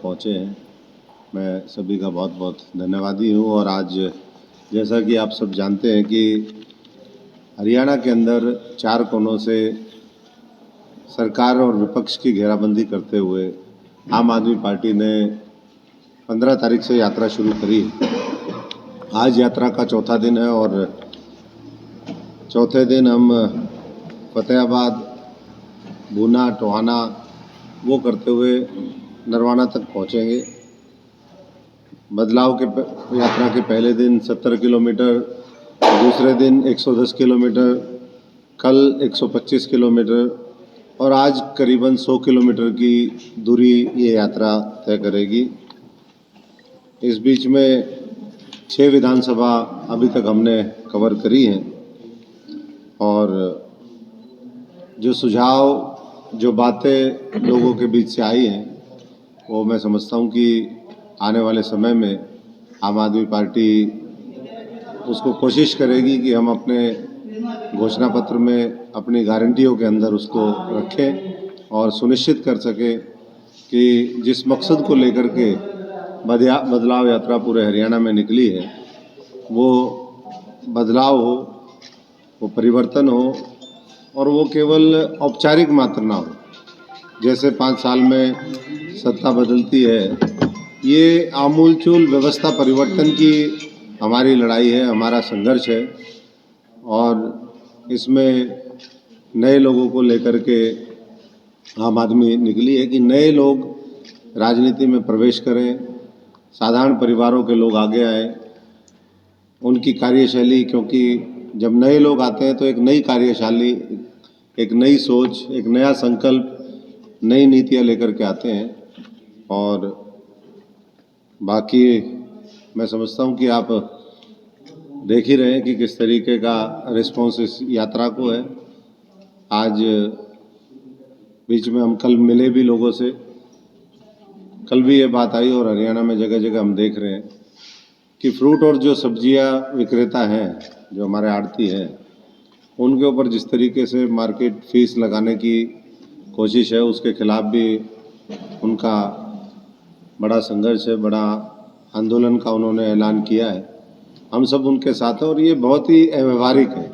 पहुँचे हैं। मैं सभी का बहुत बहुत धन्यवादी हूँ। और आज जैसा कि आप सब जानते हैं कि हरियाणा के अंदर 4 कोनों से सरकार और विपक्ष की घेराबंदी करते हुए आम आदमी पार्टी ने 15 तारीख से यात्रा शुरू करी। आज यात्रा का चौथा दिन है और चौथे दिन हम फतेहाबाद, भूना, टोहाना वो करते हुए नरवाना तक पहुंचेंगे। बदलाव के यात्रा के पहले दिन 70 किलोमीटर, दूसरे दिन 110 किलोमीटर, कल 125 किलोमीटर और आज करीबन 100 किलोमीटर की दूरी ये यात्रा तय करेगी। इस बीच में 6 विधानसभा अभी तक हमने कवर करी हैं और जो सुझाव, जो बातें लोगों के बीच से आई हैं वो मैं समझता हूँ कि आने वाले समय में आम आदमी पार्टी उसको कोशिश करेगी कि हम अपने घोषणा पत्र में अपनी गारंटियों के अंदर उसको रखें और सुनिश्चित कर सकें कि जिस मकसद को लेकर के बदलाव यात्रा पूरे हरियाणा में निकली है वो बदलाव हो, वो परिवर्तन हो और वो केवल औपचारिक मात्र ना हो। जैसे 5 साल में सत्ता बदलती है, ये आमूलचूल व्यवस्था परिवर्तन की हमारी लड़ाई है, हमारा संघर्ष है और इसमें नए लोगों को लेकर के आम आदमी निकली है कि नए लोग राजनीति में प्रवेश करें, साधारण परिवारों के लोग आगे आए, उनकी कार्यशैली, क्योंकि जब नए लोग आते हैं तो एक नई कार्यशैली, एक नई सोच, एक नया संकल्प, नई नीतियाँ लेकर के आते हैं। और बाकी मैं समझता हूँ कि आप देख ही रहे हैं कि किस तरीके का रिस्पॉन्स इस यात्रा को है। आज बीच में हम कल मिले भी लोगों से, कल भी ये बात आई और हरियाणा में जगह जगह हम देख रहे हैं कि फ्रूट और जो सब्जियां विक्रेता हैं, जो हमारे आड़ती हैं, उनके ऊपर जिस तरीके से मार्केट फीस लगाने की कोशिश है उसके खिलाफ भी उनका बड़ा संघर्ष है, बड़ा आंदोलन का उन्होंने ऐलान किया है। हम सब उनके साथ हैं और ये बहुत ही अव्यवहारिक है।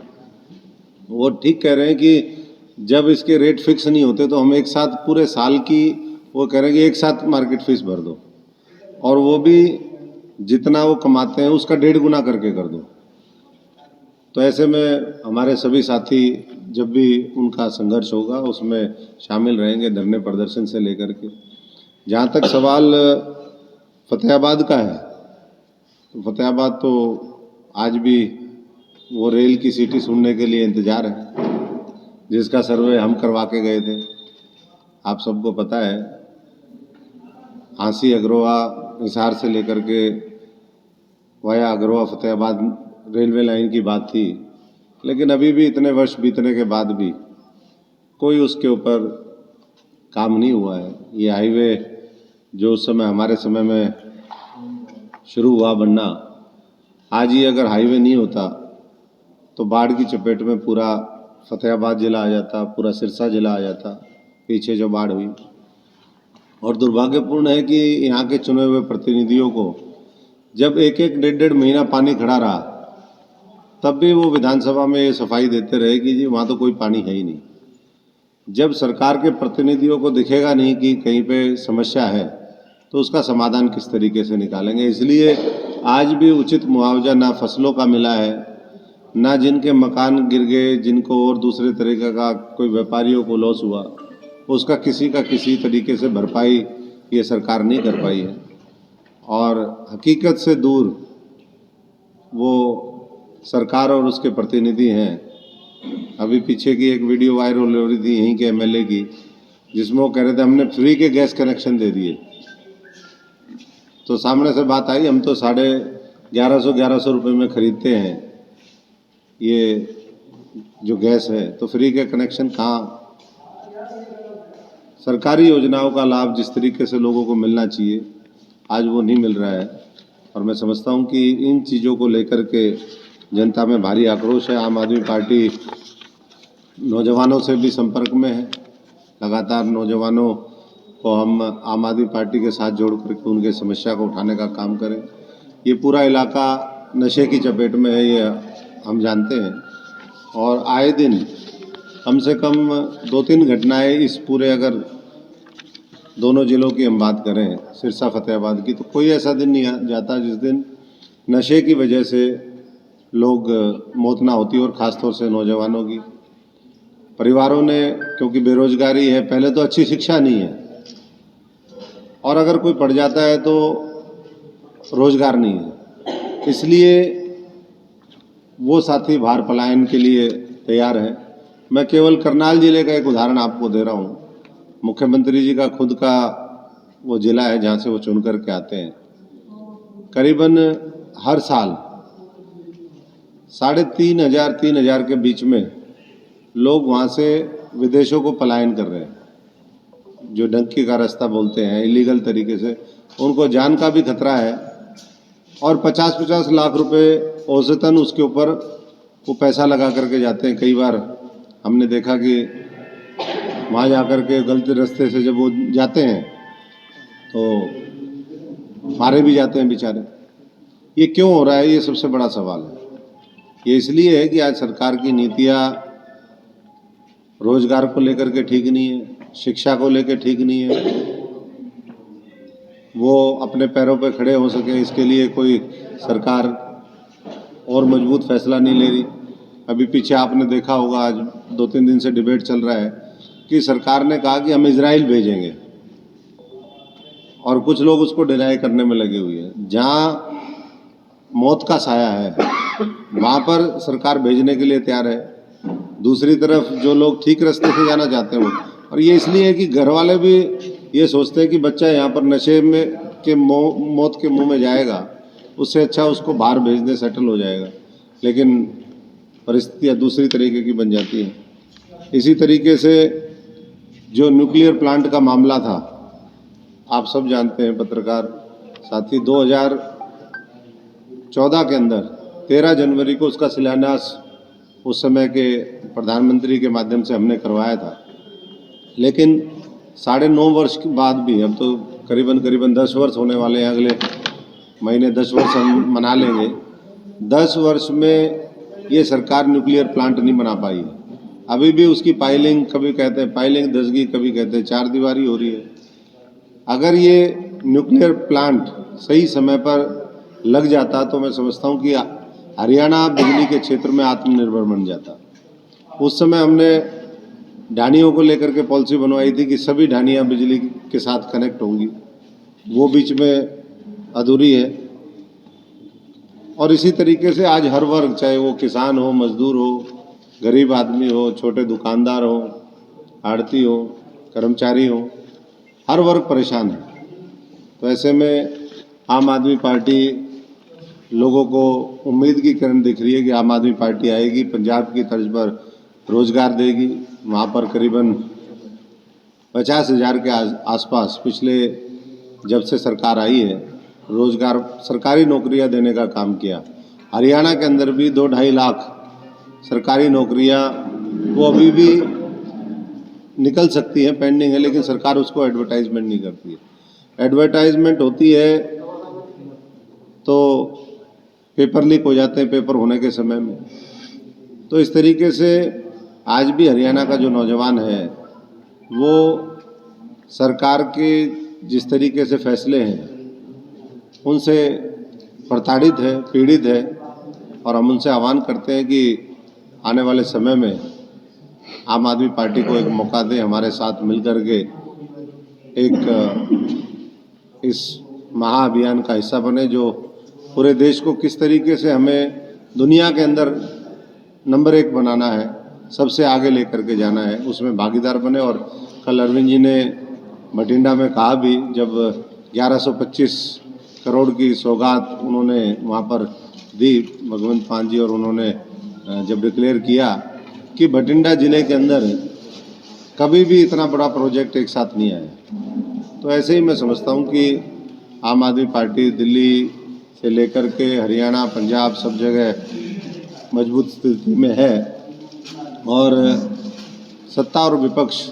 वो ठीक कह रहे हैं कि जब इसके रेट फिक्स नहीं होते तो हम एक साथ पूरे साल की, वो कह रहे हैं कि एक साथ मार्केट फीस भर दो और वो भी जितना वो कमाते हैं उसका 1.5 गुना करके कर दो। तो ऐसे में हमारे सभी साथी जब भी उनका संघर्ष होगा उसमें शामिल रहेंगे, धरने प्रदर्शन से लेकर के। जहाँ तक सवाल फतेहाबाद का है, तो फतेहाबाद तो आज भी वो रेल की सीटी सुनने के लिए इंतजार है, जिसका सर्वे हम करवा के गए थे। आप सबको पता है, हांसी अग्रोहा हिसार से लेकर के via Agroha Fatehabad railway line की बात थी, लेकिन अभी भी इतने वर्ष बीतने के बाद भी कोई उसके ऊपर काम नहीं हुआ है। ये हाईवे जो उस समय हमारे समय में शुरू हुआ बनना, आज ही अगर हाईवे नहीं होता तो बाढ़ की चपेट में पूरा फतेहाबाद जिला आ जाता, पूरा सिरसा जिला आ जाता, पीछे जो बाढ़ हुई। और दुर्भाग्यपूर्ण है कि यहाँ के चुने हुए प्रतिनिधियों को जब एक 1.5 महीना पानी खड़ा रहा तब भी वो विधानसभा में ये सफाई देते रहे कि जी वहाँ तो कोई पानी है ही नहीं। जब सरकार के प्रतिनिधियों को दिखेगा नहीं कि कहीं पे समस्या है तो उसका समाधान किस तरीके से निकालेंगे। इसलिए आज भी उचित मुआवजा ना फसलों का मिला है, ना जिनके मकान गिर गए, जिनको और दूसरे तरीके का कोई व्यापारियों को लॉस हुआ, उसका किसी का किसी तरीके से भरपाई ये सरकार नहीं कर पाई है। और हकीकत से दूर वो सरकार और उसके प्रतिनिधि हैं। अभी पीछे की एक वीडियो वायरल हो रही थी यहीं के एमएलए की, जिसमें वो कह रहे थे हमने फ्री के गैस कनेक्शन दे दिए। तो सामने से बात आई, हम तो 1150 रुपये में खरीदते हैं ये जो गैस है, तो फ्री के कनेक्शन कहाँ। सरकारी योजनाओं का लाभ जिस तरीके से लोगों को मिलना चाहिए आज वो नहीं मिल रहा है। और मैं समझता हूँ कि इन चीज़ों को लेकर के जनता में भारी आक्रोश है। आम आदमी पार्टी नौजवानों से भी संपर्क में है, लगातार नौजवानों को हम आम आदमी पार्टी के साथ जोड़ करके उनके समस्या को उठाने का काम करें। ये पूरा इलाका नशे की चपेट में है, ये हम जानते हैं, और आए दिन कम से कम 2-3 घटनाएं इस पूरे, अगर दोनों जिलों की हम बात करें, सिरसा फतेहाबाद की, तो कोई ऐसा दिन नहीं जाता जिस दिन नशे की वजह से लोग मौत ना होती, और ख़ासतौर से नौजवानों की। परिवारों ने, क्योंकि बेरोजगारी है, पहले तो अच्छी शिक्षा नहीं है, और अगर कोई पढ़ जाता है तो रोजगार नहीं है, इसलिए वो साथी बाहर पलायन के लिए तैयार हैं। मैं केवल करनाल जिले का एक उदाहरण आपको दे रहा हूँ। मुख्यमंत्री जी का खुद का वो जिला है जहाँ से वो चुन कर के आते हैं। करीबन हर साल 3,500 के बीच में लोग वहाँ से विदेशों को पलायन कर रहे हैं, जो डंकी का रास्ता बोलते हैं, इलीगल तरीके से। उनको जान का भी खतरा है, और 50-50 लाख रुपए औसतन उसके ऊपर वो पैसा लगा करके जाते हैं। कई बार हमने देखा कि वहाँ जाकर के गलत रास्ते से जब वो जाते हैं तो मारे भी जाते हैं बेचारे। ये क्यों हो रहा है, ये सबसे बड़ा सवाल है। ये इसलिए है कि आज सरकार की नीतियाँ रोजगार को लेकर के ठीक नहीं है, शिक्षा को लेकर ठीक नहीं है, वो अपने पैरों पर खड़े हो सके इसके लिए कोई सरकार और मजबूत फैसला नहीं ले रही। अभी पीछे आपने देखा होगा, आज 2-3 दिन से डिबेट चल रहा है कि सरकार ने कहा कि हम इजराइल भेजेंगे, और कुछ लोग उसको डिनाई करने में लगे हुए हैं। जहाँ मौत का साया है वहाँ पर सरकार भेजने के लिए तैयार है, दूसरी तरफ जो लोग ठीक रास्ते से जाना चाहते हैं वो। और ये इसलिए है कि घर वाले भी ये सोचते हैं कि बच्चा यहाँ पर नशे में के मौत के मुंह में जाएगा, उससे अच्छा उसको बाहर भेज दे, सेटल हो जाएगा। लेकिन परिस्थितियाँ दूसरी तरीके की बन जाती हैं। इसी तरीके से जो न्यूक्लियर प्लांट का मामला था, आप सब जानते हैं, पत्रकार साथी, 2014 के अंदर 13 जनवरी को उसका शिलान्यास उस समय के प्रधानमंत्री के माध्यम से हमने करवाया था। लेकिन 9.5 वर्ष के बाद भी, अब तो करीबन 10 वर्ष होने वाले हैं, अगले महीने 10 वर्ष हम मना लेंगे। 10 वर्ष में ये सरकार न्यूक्लियर प्लांट नहीं बना पाई है। अभी भी उसकी पाइलिंग, कभी कहते हैं पाइलिंग धसगी, कभी कहते हैं चार दीवारी हो रही है। अगर ये न्यूक्लियर प्लांट सही समय पर लग जाता तो मैं समझता हूँ कि हरियाणा बिजली के क्षेत्र में आत्मनिर्भर बन जाता। उस समय हमने ढानियों को लेकर के पॉलिसी बनवाई थी कि सभी ढानियाँ बिजली के साथ कनेक्ट होंगी, वो बीच में अधूरी है। और इसी तरीके से आज हर वर्ग, चाहे वो किसान हो, मजदूर हो, गरीब आदमी हो, छोटे दुकानदार हो, आड़ती हो, कर्मचारी हो, हर वर्ग परेशान है। तो ऐसे में आम आदमी पार्टी लोगों को उम्मीद की किरण दिख रही है कि आम आदमी पार्टी आएगी, पंजाब की तर्ज पर रोजगार देगी। वहाँ पर करीबन 50,000 के आसपास पिछले जब से सरकार आई है रोजगार, सरकारी नौकरियां देने का काम किया। हरियाणा के अंदर भी 2-2.5 लाख सरकारी नौकरियां वो अभी भी निकल सकती हैं, पेंडिंग है, लेकिन सरकार उसको एडवर्टाइजमेंट नहीं करती है। एडवर्टाइजमेंट होती है तो पेपर लीक हो जाते हैं पेपर होने के समय में। तो इस तरीके से आज भी हरियाणा का जो नौजवान है वो सरकार के जिस तरीके से फैसले हैं उनसे प्रताड़ित है, पीड़ित है, और हम उनसे आह्वान करते हैं कि आने वाले समय में आम आदमी पार्टी को एक मौका दें, हमारे साथ मिलकर के एक इस महाअभियान का हिस्सा बने, जो पूरे देश को किस तरीके से हमें दुनिया के अंदर नंबर 1 बनाना है, सबसे आगे लेकर के जाना है, उसमें भागीदार बने। और कल अरविंद जी ने बठिंडा में कहा भी, जब 1125 करोड़ की सौगात उन्होंने वहाँ पर दी भगवंत मान जी, और उन्होंने जब डिक्लेयर किया कि बठिंडा जिले के अंदर कभी भी इतना बड़ा प्रोजेक्ट एक साथ नहीं आया। तो ऐसे ही मैं समझता हूँ कि आम आदमी पार्टी दिल्ली से लेकर के हरियाणा, पंजाब, सब जगह मजबूत स्थिति में है, और सत्ता और विपक्ष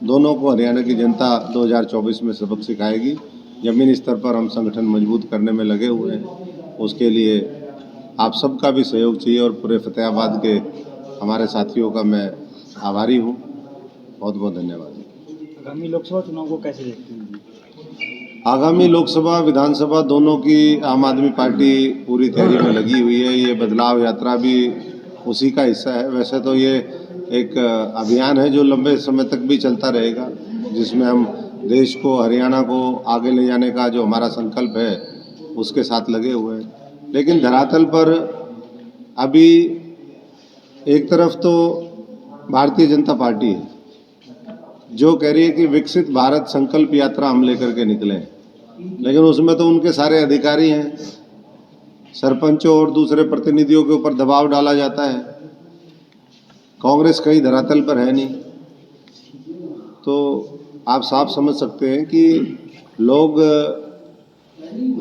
दोनों को हरियाणा की जनता 2024 में सबक सिखाएगी। ज़मीनी स्तर पर हम संगठन मजबूत करने में लगे हुए हैं। उसके लिए आप सबका भी सहयोग चाहिए और पूरे फतेहाबाद के हमारे साथियों का मैं आभारी हूँ। बहुत बहुत धन्यवाद। आगामी लोकसभा चुनाव को कैसे देखते हैं? आगामी लोकसभा विधानसभा दोनों की आम आदमी पार्टी पूरी तैयारी में लगी हुई है। ये बदलाव यात्रा भी उसी का हिस्सा है। वैसे तो ये एक अभियान है जो लंबे समय तक भी चलता रहेगा, जिसमें हम देश को, हरियाणा को आगे ले जाने का जो हमारा संकल्प है उसके साथ लगे हुए हैं। लेकिन धरातल पर अभी एक तरफ तो भारतीय जनता पार्टी है जो कह रही है कि विकसित भारत संकल्प यात्रा हम लेकर के निकले हैं, लेकिन उसमें तो उनके सारे अधिकारी हैं, सरपंचों और दूसरे प्रतिनिधियों के ऊपर दबाव डाला जाता है। कांग्रेस कहीं धरातल पर है नहीं, तो आप साफ समझ सकते हैं कि लोग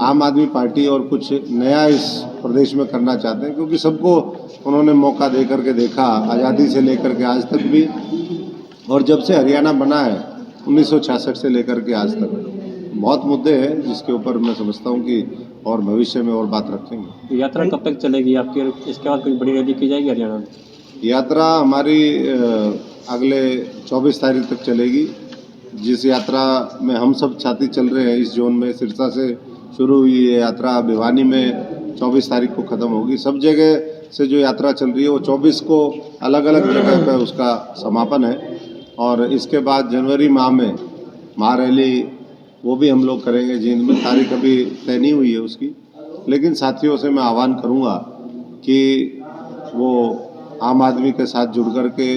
आम आदमी पार्टी और कुछ नया इस प्रदेश में करना चाहते हैं, क्योंकि सबको उन्होंने मौका दे करके देखा, आज़ादी से लेकर के आज तक भी, और जब से हरियाणा बना है 1966 से लेकर के आज तक बहुत मुद्दे हैं जिसके ऊपर मैं समझता हूं कि और भविष्य में और बात रखेंगे। यात्रा कब तक चलेगी आपकी? इसके बाद कोई बड़ी रैली की जाएगी हरियाणा में? यात्रा हमारी अगले 24 तारीख तक चलेगी। जिस यात्रा में हम सब साथी चल रहे हैं इस जोन में, सिरसा से शुरू हुई ये यात्रा भिवानी में 24 तारीख को ख़त्म होगी। सब जगह से जो यात्रा चल रही है वो 24 को अलग अलग जगह पर उसका समापन है, और इसके बाद जनवरी माह में महारैली वो भी हम लोग करेंगे जींद में। तारीख अभी तय नहीं हुई है उसकी, लेकिन साथियों से मैं आह्वान करूंगा कि वो आम आदमी के साथ जुड़ कर के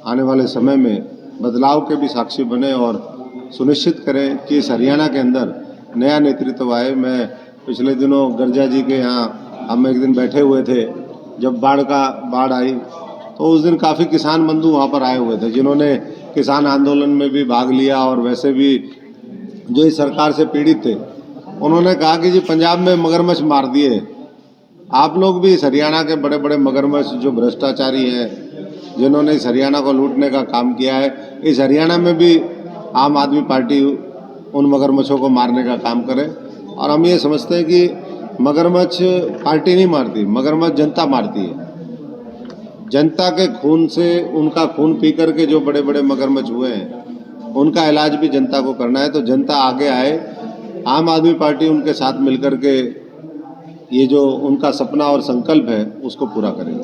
आने वाले समय में बदलाव के भी साक्षी बने और सुनिश्चित करें कि इस हरियाणा के अंदर नया नेतृत्व आए। मैं पिछले दिनों गर्जा जी के यहाँ हम एक दिन बैठे हुए थे, जब बाढ़ आई तो उस दिन काफ़ी किसान बंधु वहाँ पर आए हुए थे जिन्होंने किसान आंदोलन में भी भाग लिया, और वैसे भी जो इस सरकार से पीड़ित थे। उन्होंने कहा कि जी पंजाब में मगरमच्छ मार दिए, आप लोग भी इस हरियाणा के बड़े बड़े मगरमच्छ जो भ्रष्टाचारी हैं, जिन्होंने इस हरियाणा को लूटने का काम किया है, इस हरियाणा में भी आम आदमी पार्टी उन मगरमच्छों को मारने का काम करे। और हम ये समझते हैं कि मगरमच्छ पार्टी नहीं मारती, मगरमच्छ जनता मारती है। जनता के खून से, उनका खून पी करके जो बड़े बड़े मगरमच्छ हुए हैं उनका इलाज भी जनता को करना है। तो जनता आगे आए, आम आदमी पार्टी उनके साथ मिलकर के ये जो उनका सपना और संकल्प है उसको पूरा करेंगे।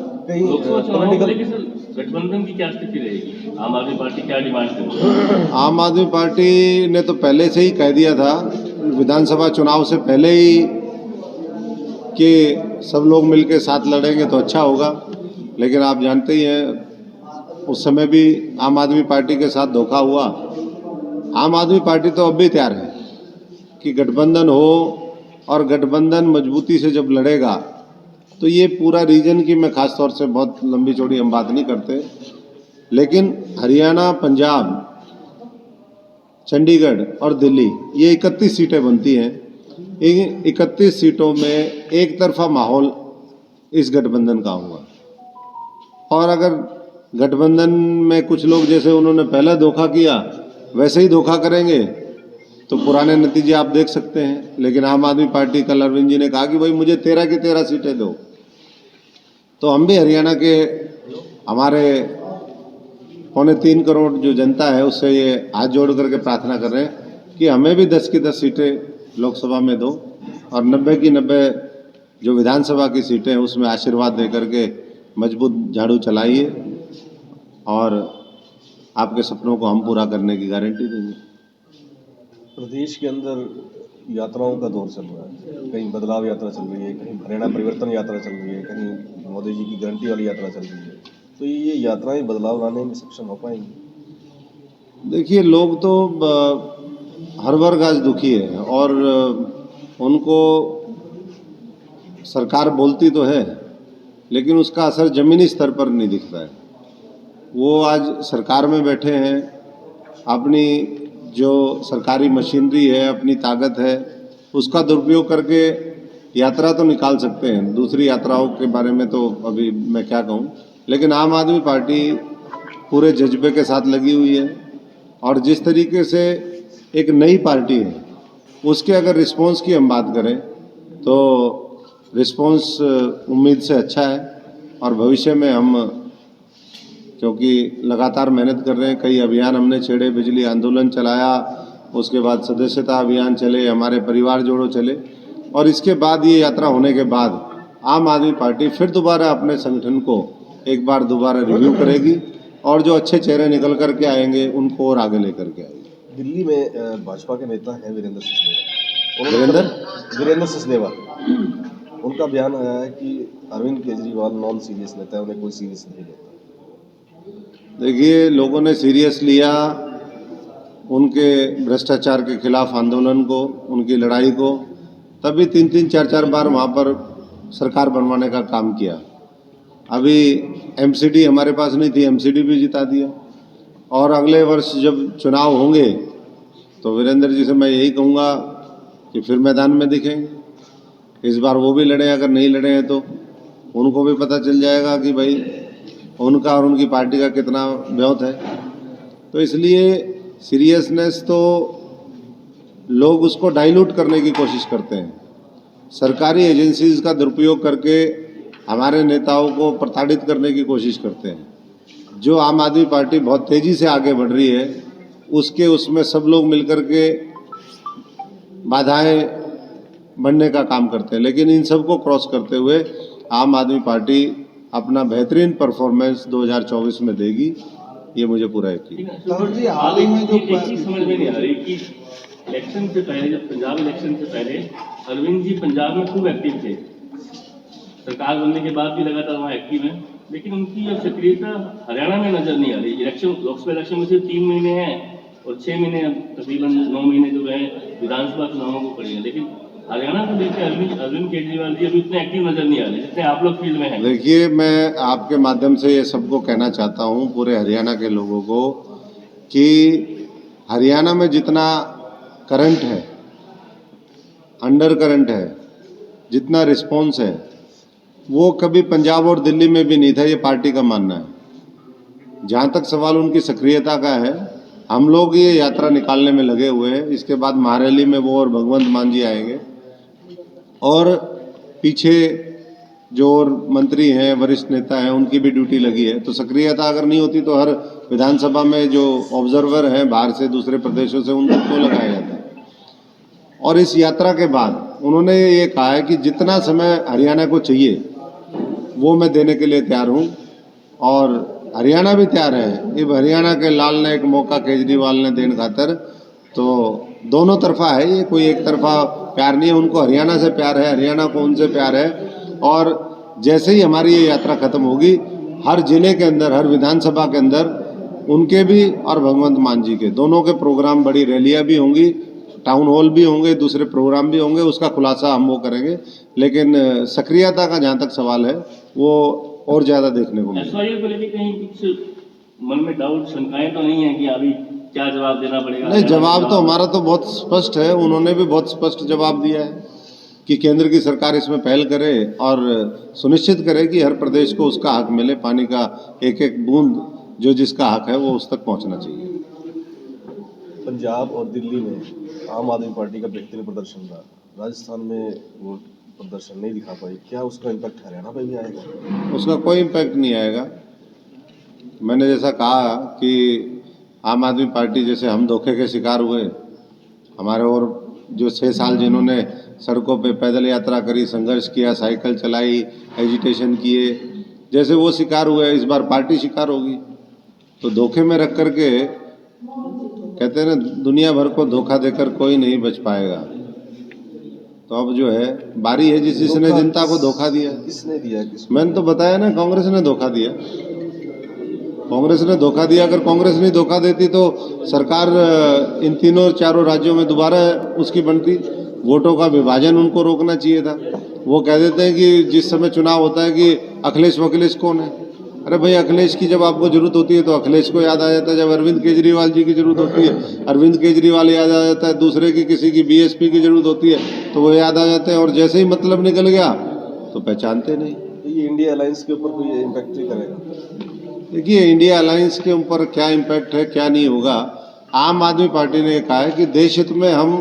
गठबंधन की क्या स्थिति रहेगी? आम आदमी पार्टी क्या डिमांड करेगी? आम आदमी पार्टी ने तो पहले से ही कह दिया था विधानसभा चुनाव से पहले ही कि सब लोग मिलकर साथ लड़ेंगे तो अच्छा होगा, लेकिन आप जानते ही हैं उस समय भी आम आदमी पार्टी के साथ धोखा हुआ। आम आदमी पार्टी तो अब भी तैयार है कि गठबंधन हो, और गठबंधन मजबूती से जब लड़ेगा तो ये पूरा रीजन की, मैं खास तौर से बहुत लंबी चौड़ी हम बात नहीं करते, लेकिन हरियाणा, पंजाब, चंडीगढ़ और दिल्ली ये 31 सीटें बनती हैं। इन 31 सीटों में एक तरफा माहौल इस गठबंधन का होगा, और अगर गठबंधन में कुछ लोग जैसे उन्होंने पहले धोखा किया वैसे ही धोखा करेंगे तो पुराने नतीजे आप देख सकते हैं। लेकिन आम आदमी पार्टी, कल अरविंद जी ने कहा कि भाई मुझे 13 की 13 सीटें दो, तो हम भी हरियाणा के हमारे 2.25 करोड़ जो जनता है उससे ये हाथ जोड़ करके प्रार्थना कर रहे हैं कि हमें भी 10 की 10 सीटें लोकसभा में दो, और 90 की 90 जो विधानसभा की सीटें हैं उसमें आशीर्वाद दे करके मजबूत झाड़ू चलाइए, और आपके सपनों को हम पूरा करने की गारंटी देंगे। प्रदेश के अंदर यात्राओं का दौर चल रहा है, कहीं बदलाव यात्रा चल रही है, कहीं हरियाणा परिवर्तन यात्रा चल रही है, कहीं मोदी जी की गारंटी वाली यात्रा चल रही है। तो ये यात्राएं बदलाव लाने में सक्षम हो पाएंगी? देखिए, लोग तो हर वर्ग आज दुखी है, और उनको सरकार बोलती तो है लेकिन उसका असर ज़मीनी स्तर पर नहीं दिखता है। वो आज सरकार में बैठे हैं, अपनी जो सरकारी मशीनरी है, अपनी ताकत है, उसका दुरुपयोग करके यात्रा तो निकाल सकते हैं। दूसरी यात्राओं के बारे में तो अभी मैं क्या कहूँ, लेकिन आम आदमी पार्टी पूरे जज्बे के साथ लगी हुई है। और जिस तरीके से एक नई पार्टी है उसके अगर रिस्पांस की हम बात करें तो रिस्पांस उम्मीद से अच्छा है। और भविष्य में हम, क्योंकि लगातार मेहनत कर रहे हैं, कई अभियान हमने छेड़े, बिजली आंदोलन चलाया, उसके बाद सदस्यता अभियान चले, हमारे परिवार जोड़ो चले, और इसके बाद ये यात्रा होने के बाद आम आदमी पार्टी फिर दोबारा अपने संगठन को एक बार दोबारा रिव्यू करेगी और जो अच्छे चेहरे निकल करके आएंगे उनको और आगे लेकर के आएगी। दिल्ली में भाजपा के नेता हैं वीरेंद्र सचदेवा, उनका बयान आया है कि अरविंद केजरीवाल नॉन सीरियस नेता है, उन्हें कोई सीरियस नहीं लेता। देखिए, लोगों ने सीरियस लिया उनके भ्रष्टाचार के खिलाफ आंदोलन को, उनकी लड़ाई को, तभी 3-3, 4-4 बार वहाँ पर सरकार बनवाने का काम किया। अभी एमसीडी हमारे पास नहीं थी, एमसीडी भी जिता दिया। और अगले वर्ष जब चुनाव होंगे तो वीरेंद्र जी से मैं यही कहूँगा कि फिर मैदान में दिखेंगे। इस बार वो भी लड़े, अगर नहीं लड़े हैं तो उनको भी पता चल जाएगा कि भाई उनका और उनकी पार्टी का कितना ब्योत है। तो इसलिए सीरियसनेस तो लोग उसको डाइल्यूट करने की कोशिश करते हैं, सरकारी एजेंसीज का दुरुपयोग करके हमारे नेताओं को प्रताड़ित करने की कोशिश करते हैं। जो आम आदमी पार्टी बहुत तेज़ी से आगे बढ़ रही है उसमें सब लोग मिलकर के बाधाएं बनने का काम करते हैं, लेकिन इन सबको क्रॉस करते हुए आम आदमी पार्टी अपना बेहतरीन परफॉर्मेंस 2024 में देगी, ये मुझे पूरा यकीन है। राहुल जी, हाल ही में जो एक चीज समझ में नहीं आ रही कि इलेक्शन से पहले, जब पंजाब इलेक्शन से पहले अरविंद जी पंजाब में खूब एक्टिव थे, सरकार बनने के बाद भी लगातार वहाँ एक्टिव हैं, लेकिन उनकी जो सक्रियता हरियाणा में नजर नहीं आ रही। इलेक्शन, लोकसभा इलेक्शन में सिर्फ 3 महीने हैं और 6 महीने, तकरीबन 9 महीने जो है विधानसभा चुनावों को पड़े हैं, लेकिन हरियाणा को लेकर अरविंद केजरीवाल जी अभी उतने एक्टिव नजर नहीं आ रहे जितने आप लोग फील्ड में हैं। देखिए, मैं आपके माध्यम से ये सबको कहना चाहता हूँ, पूरे हरियाणा के लोगों को, कि हरियाणा में जितना करंट है, अंडर करंट है, जितना रिस्पॉन्स है, वो कभी पंजाब और दिल्ली में भी नहीं था, ये पार्टी का मानना है। जहाँ तक सवाल उनकी सक्रियता का है, हम लोग ये यात्रा निकालने में लगे हुए हैं। इसके बाद महारैली में वो और भगवंत मान जी आएंगे, और पीछे जो और मंत्री हैं, वरिष्ठ नेता हैं, उनकी भी ड्यूटी लगी है। तो सक्रियता अगर नहीं होती तो हर विधानसभा में जो ऑब्जर्वर हैं बाहर से, दूसरे प्रदेशों से, उनको क्यों लगाया जाता है। और इस यात्रा के बाद उन्होंने ये कहा है कि जितना समय हरियाणा को चाहिए वो मैं देने के लिए तैयार हूँ, और हरियाणा भी तैयार है। ये हरियाणा के लाल ने एक मौका केजरीवाल ने देने खातर, तो दोनों तरफा है ये, कोई एक तरफा प्यार नहीं है। उनको हरियाणा से प्यार है, हरियाणा को उनसे प्यार है। और जैसे ही हमारी ये यात्रा खत्म होगी, हर जिले के अंदर, हर विधानसभा के अंदर उनके भी और भगवंत मान जी के दोनों के प्रोग्राम, बड़ी रैलियाँ भी होंगी, टाउन हॉल भी होंगे, दूसरे प्रोग्राम भी होंगे, उसका खुलासा हम वो करेंगे। लेकिन सक्रियता का जहाँ तक सवाल है वो और ज़्यादा देखने को मिलेगा। एसवाईएल को लेकर कहीं कुछ मन में डाउट, शंकाएं तो नहीं है कि अभी क्या जवाब देना पड़ेगा? नहीं, जवाब तो हमारा तो बहुत स्पष्ट है। उन्होंने भी बहुत स्पष्ट जवाब दिया है कि केंद्र की सरकार इसमें पहल करे और सुनिश्चित करे कि हर प्रदेश को उसका हक मिले, पानी का एक एक बूंद जो जिसका हक है वो उस तक पहुंचना चाहिए। पंजाब और दिल्ली में आम आदमी पार्टी का बेहतरीन प्रदर्शन रहा, राजस्थान में वो प्रदर्शन नहीं दिखा पाई, क्या उसका इम्पैक्ट हरियाणा पर भी आएगा? उसका कोई इम्पैक्ट नहीं आएगा। मैंने जैसा कहा कि आम आदमी पार्टी, जैसे हम धोखे के शिकार हुए, हमारे और जो 6 साल जिन्होंने सड़कों पे पैदल यात्रा करी, संघर्ष किया, साइकिल चलाई, एजिटेशन किए, जैसे वो शिकार हुए, इस बार पार्टी शिकार होगी। तो धोखे में रख करके, कहते हैं ना, दुनिया भर को धोखा देकर कोई नहीं बच पाएगा। तो अब जो है बारी है जिसने जनता को धोखा दिया। किसने दिया? मैंने तो बताया ना, कांग्रेस ने धोखा दिया। कांग्रेस ने धोखा दिया। अगर कांग्रेस नहीं धोखा देती तो सरकार इन तीनों और चारों राज्यों में दोबारा उसकी बनती। वोटों का विभाजन उनको रोकना चाहिए था। वो कह देते हैं कि जिस समय चुनाव होता है कि अखिलेश वखिलेश कौन है। अरे भाई, अखिलेश की जब आपको जरूरत होती है तो अखिलेश को याद आ जाता है। जब अरविंद केजरीवाल जी की जरूरत होती है, अरविंद केजरीवाल याद आ जाता है। दूसरे की, किसी की बीएसपी की जरूरत होती है तो वो याद आ जाते हैं। और जैसे ही मतलब निकल गया तो पहचानते नहीं। ये इंडिया अलायंस के ऊपर कोई इम्पैक्ट नहीं करेगा? देखिए, इंडिया अलायंस के ऊपर क्या इम्पैक्ट है, क्या नहीं होगा, आम आदमी पार्टी ने कहा है कि देश हित में हम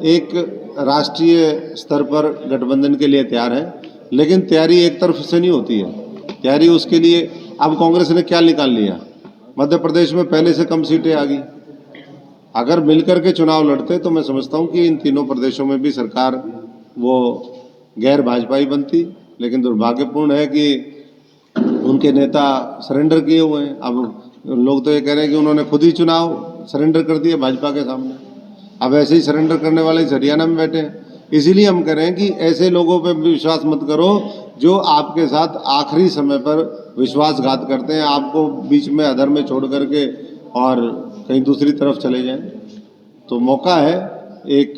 एक राष्ट्रीय स्तर पर गठबंधन के लिए तैयार हैं, लेकिन तैयारी एक तरफ से नहीं होती है। तैयारी उसके लिए अब कांग्रेस ने क्या निकाल लिया, मध्य प्रदेश में पहले से कम सीटें आ गई। अगर मिलकर के चुनाव लड़ते तो मैं समझता हूं कि इन तीनों प्रदेशों में भी सरकार वो गैर भाजपाई बनती, लेकिन दुर्भाग्यपूर्ण है कि उनके नेता सरेंडर किए हुए हैं। अब लोग तो ये कह रहे हैं कि उन्होंने खुद ही चुनाव सरेंडर कर दिया भाजपा के सामने। अब ऐसे ही सरेंडर करने वाले हरियाणा में बैठे हैं। इसीलिए हम कह रहे हैं कि ऐसे लोगों पर विश्वास मत करो जो आपके साथ आखिरी समय पर विश्वासघात करते हैं, आपको बीच में अधर में छोड़ करके और कहीं दूसरी तरफ चले जाएं। तो मौका है एक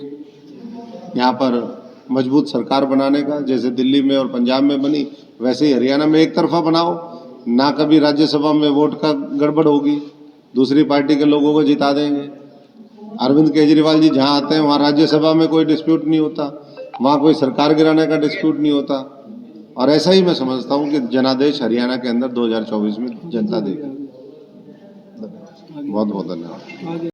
यहाँ पर मजबूत सरकार बनाने का, जैसे दिल्ली में और पंजाब में बनी वैसे ही हरियाणा में एक तरफा बनाओ ना। कभी राज्यसभा में वोट का गड़बड़ होगी, दूसरी पार्टी के लोगों को जिता देंगे। अरविंद केजरीवाल जी जहाँ आते हैं वहाँ राज्यसभा में कोई डिस्प्यूट नहीं होता, वहाँ कोई सरकार गिराने का डिस्प्यूट नहीं होता। और ऐसा ही मैं समझता हूँ कि जनादेश हरियाणा के अंदर 2024 में जनता देगी। बहुत बहुत धन्यवाद।